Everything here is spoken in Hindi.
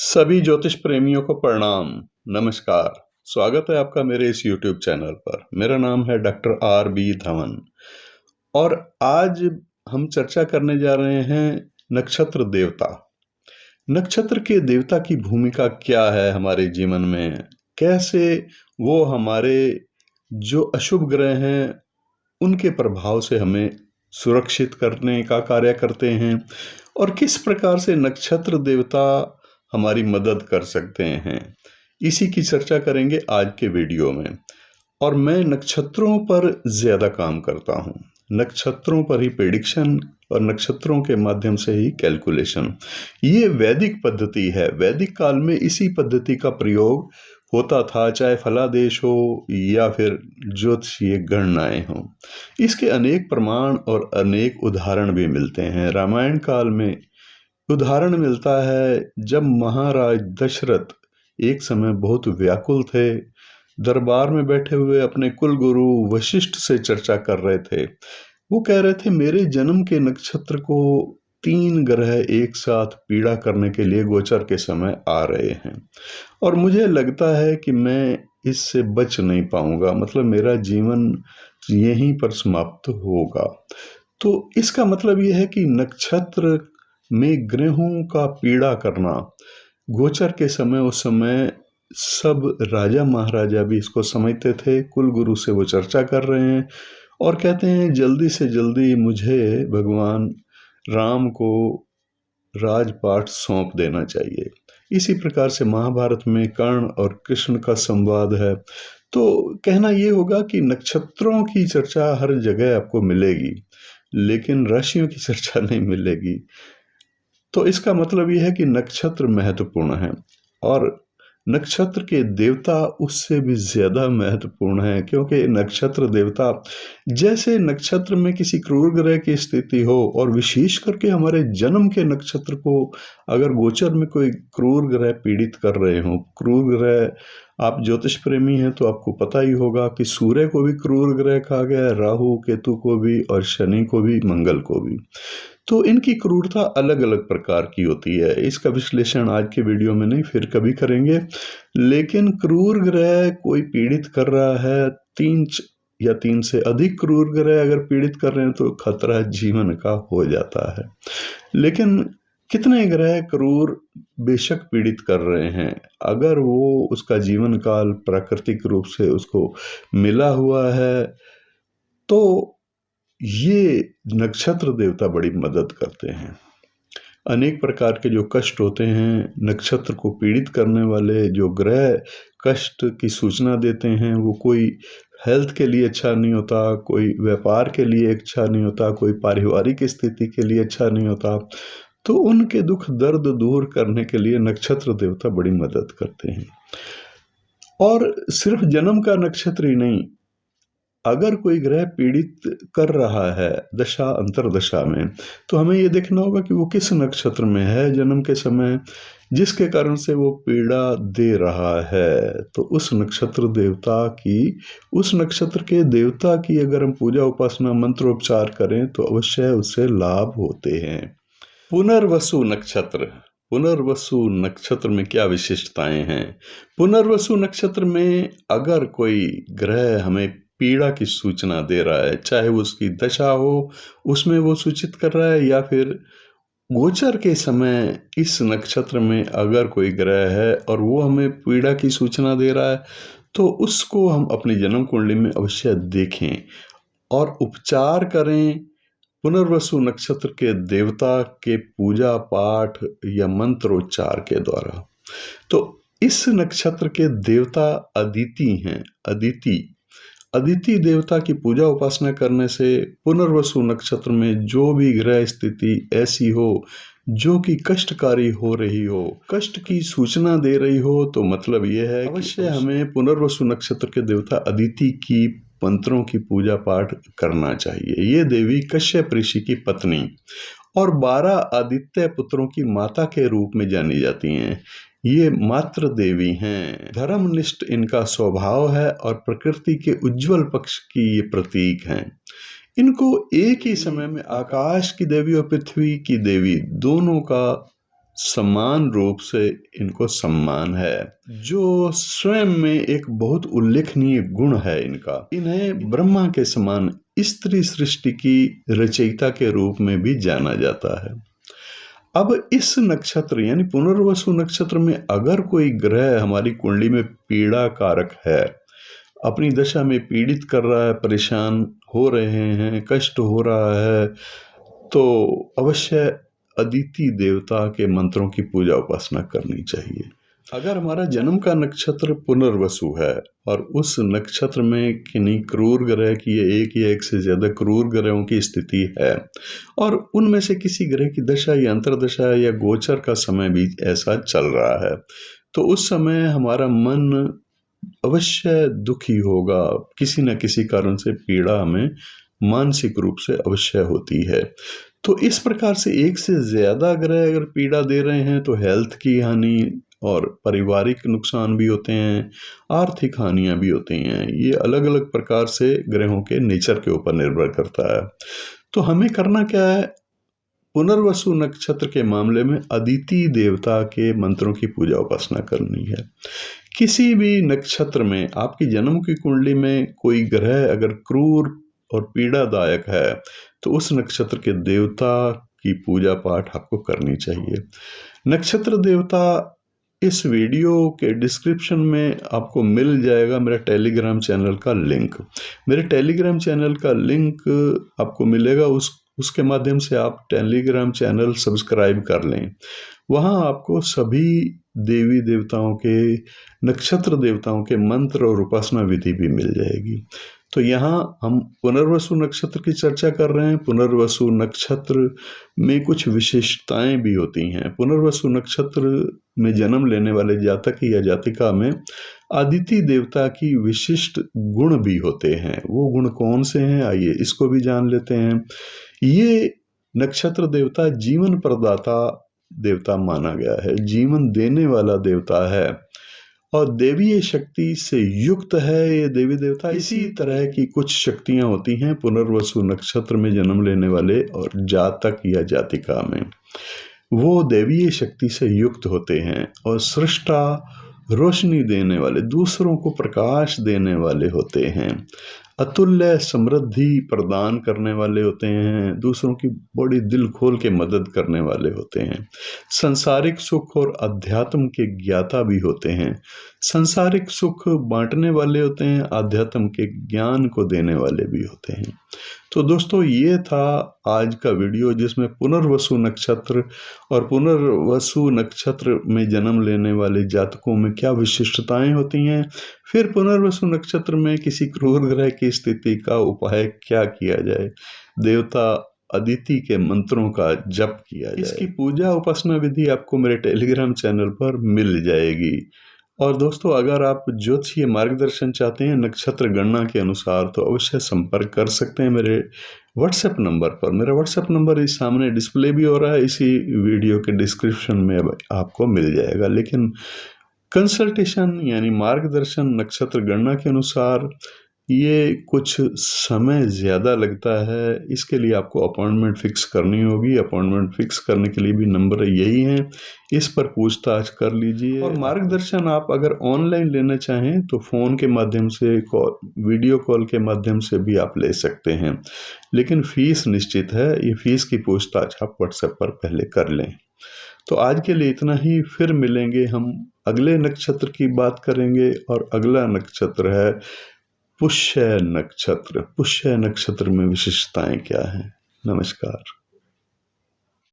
सभी ज्योतिष प्रेमियों को प्रणाम। नमस्कार। स्वागत है आपका मेरे इस YouTube चैनल पर। मेरा नाम है डॉक्टर R.B. धवन और आज हम चर्चा करने जा रहे हैं नक्षत्र देवता। नक्षत्र के देवता की भूमिका क्या है हमारे जीवन में? कैसे वो हमारे जो अशुभ ग्रह हैं उनके प्रभाव से हमें सुरक्षित करने का कार्य करते हैं और किस प्रकार से नक्षत्र देवता हमारी मदद कर सकते हैं, इसी की चर्चा करेंगे आज के वीडियो में। और मैं नक्षत्रों पर ज़्यादा काम करता हूँ, नक्षत्रों पर ही प्रेडिक्शन और नक्षत्रों के माध्यम से ही कैलकुलेशन। ये वैदिक पद्धति है। वैदिक काल में इसी पद्धति का प्रयोग होता था, चाहे फलादेश हो या फिर ज्योतिषीय गणनाएं हों। इसके अनेक प्रमाण और अनेक उदाहरण भी मिलते हैं। रामायण काल में उदाहरण मिलता है जब महाराज दशरथ एक समय बहुत व्याकुल थे, दरबार में बैठे हुए अपने कुल गुरु वशिष्ठ से चर्चा कर रहे थे। वो कह रहे थे मेरे जन्म के नक्षत्र को 3 ग्रह एक साथ पीड़ा करने के लिए गोचर के समय आ रहे हैं और मुझे लगता है कि मैं इससे बच नहीं पाऊंगा, मतलब मेरा जीवन यहीं पर समाप्त होगा। तो इसका मतलब यह है कि नक्षत्र में ग्रहों का पीड़ा करना गोचर के समय, उस समय सब राजा महाराजा भी इसको समझते थे। कुल गुरु से वो चर्चा कर रहे हैं और कहते हैं जल्दी से जल्दी मुझे भगवान राम को राजपाट सौंप देना चाहिए। इसी प्रकार से महाभारत में कर्ण और कृष्ण का संवाद है। तो कहना ये होगा कि नक्षत्रों की चर्चा हर जगह आपको मिलेगी, लेकिन राशियों की चर्चा नहीं मिलेगी। तो इसका मतलब यह है कि नक्षत्र महत्वपूर्ण है और नक्षत्र के देवता उससे भी ज़्यादा महत्वपूर्ण है, क्योंकि नक्षत्र देवता, जैसे नक्षत्र में किसी क्रूर ग्रह की स्थिति हो और विशेष करके हमारे जन्म के नक्षत्र को अगर गोचर में कोई क्रूर ग्रह पीड़ित कर रहे हो, क्रूर ग्रह, आप ज्योतिष प्रेमी हैं तो आपको पता ही होगा कि सूर्य को भी क्रूर ग्रह कहा गया है, राहु केतु को भी और शनि को भी, मंगल को भी। तो इनकी क्रूरता अलग अलग प्रकार की होती है। इसका विश्लेषण आज के वीडियो में नहीं, फिर कभी करेंगे। लेकिन क्रूर ग्रह कोई पीड़ित कर रहा है, 3 या 3 से अधिक क्रूर ग्रह अगर पीड़ित कर रहे हैं तो खतरा जीवन का हो जाता है। लेकिन कितने ग्रह क्रूर बेशक पीड़ित कर रहे हैं, अगर वो उसका जीवन काल प्राकृतिक रूप से उसको मिला हुआ है तो ये नक्षत्र देवता बड़ी मदद करते हैं। अनेक प्रकार के जो कष्ट होते हैं, नक्षत्र को पीड़ित करने वाले जो ग्रह कष्ट की सूचना देते हैं, वो कोई हेल्थ के लिए अच्छा नहीं होता, कोई व्यापार के लिए अच्छा नहीं होता, कोई पारिवारिक स्थिति के लिए अच्छा नहीं होता। तो उनके दुख दर्द दूर करने के लिए नक्षत्र देवता बड़ी मदद करते हैं। और सिर्फ जन्म का नक्षत्र ही नहीं, अगर कोई ग्रह पीड़ित कर रहा है दशा अंतरदशा में, तो हमें ये देखना होगा कि वो किस नक्षत्र में है जन्म के समय, जिसके कारण से वो पीड़ा दे रहा है। तो उस नक्षत्र देवता की, उस नक्षत्र के देवता की अगर हम पूजा उपासना मंत्रोपचार करें तो अवश्य उससे लाभ होते हैं। पुनर्वसु नक्षत्र। पुनर्वसु नक्षत्र में क्या विशिष्टताएं हैं? पुनर्वसु नक्षत्र में अगर कोई ग्रह हमें पीड़ा की सूचना दे रहा है, चाहे वो उसकी दशा हो उसमें वो सूचित कर रहा है, या फिर गोचर के समय इस नक्षत्र में अगर कोई ग्रह है और वो हमें पीड़ा की सूचना दे रहा है, तो उसको हम अपनी जन्म कुंडली में अवश्य देखें और उपचार करें पुनर्वसु नक्षत्र के देवता के पूजा पाठ या मंत्रोच्चार के द्वारा। तो इस नक्षत्र के देवता अदिति हैं। अदिति देवता की पूजा उपासना करने से पुनर्वसु नक्षत्र में जो भी ग्रह स्थिति ऐसी हो जो कि कष्टकारी हो रही हो, कष्ट की सूचना दे रही हो, तो मतलब यह है अवश्य हमें पुनर्वसु नक्षत्र के देवता अदिति की मंत्रों की पूजा पाठ करना चाहिए। ये देवी कश्यप ऋषि की पत्नी और 12 आदित्य पुत्रों की माता के रूप में जानी जाती हैं। ये मातृ देवी हैं। धर्मनिष्ठ इनका स्वभाव है और प्रकृति के उज्जवल पक्ष की ये प्रतीक हैं। इनको एक ही समय में आकाश की देवी और पृथ्वी की देवी दोनों का समान रूप से इनको सम्मान है, जो स्वयं में एक बहुत उल्लेखनीय गुण है इनका। इन्हें ब्रह्मा के समान स्त्री सृष्टि की रचयिता के रूप में भी जाना जाता है। अब इस नक्षत्र यानी पुनर्वसु नक्षत्र में अगर कोई ग्रह हमारी कुंडली में पीड़ा कारक है, अपनी दशा में पीड़ित कर रहा है, परेशान हो रहे हैं, कष्ट हो रहा है, तो अवश्य अदिति देवता के मंत्रों की पूजा उपासना करनी चाहिए। अगर हमारा जन्म का नक्षत्र पुनर्वसु है और उस नक्षत्र में किन्हीं क्रूर ग्रह की एक या एक से ज्यादा क्रूर ग्रहों की स्थिति है और उनमें से किसी ग्रह की दशा या अंतर्दशा या गोचर का समय भी ऐसा चल रहा है, तो उस समय हमारा मन अवश्य दुखी होगा। किसी न किसी कारण से पीड़ा हमें मानसिक रूप से अवश्य होती है। तो इस प्रकार से एक से ज्यादा ग्रह अगर पीड़ा दे रहे हैं तो हेल्थ की हानि और पारिवारिक नुकसान भी होते हैं, आर्थिक हानियां भी होती हैं। ये अलग अलग प्रकार से ग्रहों के नेचर के ऊपर निर्भर करता है। तो हमें करना क्या है? पुनर्वसु नक्षत्र के मामले में अदिति देवता के मंत्रों की पूजा उपासना करनी है। किसी भी नक्षत्र में आपकी जन्म की कुंडली में कोई ग्रह अगर क्रूर और पीड़ादायक है तो उस नक्षत्र के देवता की पूजा पाठ आपको करनी चाहिए। नक्षत्र देवता इस वीडियो के डिस्क्रिप्शन में आपको मिल जाएगा मेरा टेलीग्राम चैनल का लिंक। मेरे टेलीग्राम चैनल का लिंक आपको मिलेगा, उसके माध्यम से आप टेलीग्राम चैनल सब्सक्राइब कर लें। वहाँ आपको सभी देवी देवताओं के, नक्षत्र देवताओं के मंत्र और उपासना विधि भी मिल जाएगी। तो यहाँ हम पुनर्वसु नक्षत्र की चर्चा कर रहे हैं। पुनर्वसु नक्षत्र में कुछ विशेषताएं भी होती हैं। पुनर्वसु नक्षत्र में जन्म लेने वाले जातक या जातिका में अदिति देवता की विशिष्ट गुण भी होते हैं। वो गुण कौन से हैं, आइए इसको भी जान लेते हैं। ये नक्षत्र देवता जीवन प्रदाता देवता माना गया है, जीवन देने वाला देवता है और देवीय शक्ति से युक्त है ये देवी देवता। इसी तरह की कुछ शक्तियां होती हैं पुनर्वसु नक्षत्र में जन्म लेने वाले और जातक या जातिका में। वो देवीय शक्ति से युक्त होते हैं और सृष्टा, रोशनी देने वाले, दूसरों को प्रकाश देने वाले होते हैं, अतुल्य समृद्धि प्रदान करने वाले होते हैं, दूसरों की बड़ी दिल खोल के मदद करने वाले होते हैं, संसारिक सुख और अध्यात्म के ज्ञाता भी होते हैं, संसारिक सुख बांटने वाले होते हैं, अध्यात्म के ज्ञान को देने वाले भी होते हैं। तो दोस्तों, ये था आज का वीडियो जिसमें पुनर्वसु नक्षत्र और पुनर्वसु नक्षत्र में जन्म लेने वाले जातकों में क्या विशिष्टताएं होती हैं, फिर पुनर्वसु नक्षत्र में किसी क्रूर ग्रह की स्थिति का उपाय क्या किया जाए, देवता अदिति के मंत्रों का जप किया जाए। इसकी पूजा उपासना विधि आपको मेरे टेलीग्राम चैनल पर मिल जाएगी। और दोस्तों, अगर आप ज्योतिषीय मार्गदर्शन चाहते हैं नक्षत्र गणना के अनुसार तो अवश्य संपर्क कर सकते हैं मेरे व्हाट्सएप नंबर पर। मेरा व्हाट्सएप नंबर इस सामने डिस्प्ले भी हो रहा है, इसी वीडियो के डिस्क्रिप्शन में आपको मिल जाएगा। लेकिन कंसल्टेशन यानी मार्गदर्शन नक्षत्र गणना के अनुसार ये कुछ समय ज़्यादा लगता है। इसके लिए आपको अपॉइंटमेंट फिक्स करनी होगी। अपॉइंटमेंट फिक्स करने के लिए भी नंबर यही है, इस पर पूछताछ कर लीजिए। और मार्गदर्शन आप अगर ऑनलाइन लेना चाहें तो फ़ोन के माध्यम से, वीडियो कॉल के माध्यम से भी आप ले सकते हैं, लेकिन फ़ीस निश्चित है। ये फ़ीस की पूछताछ आप व्हाट्सएप पर पहले कर लें। तो आज के लिए इतना ही, फिर मिलेंगे। हम अगले नक्षत्र की बात करेंगे और अगला नक्षत्र है पुष्य नक्षत्र। पुष्य नक्षत्र में विशेषताएं क्या हैं? नमस्कार।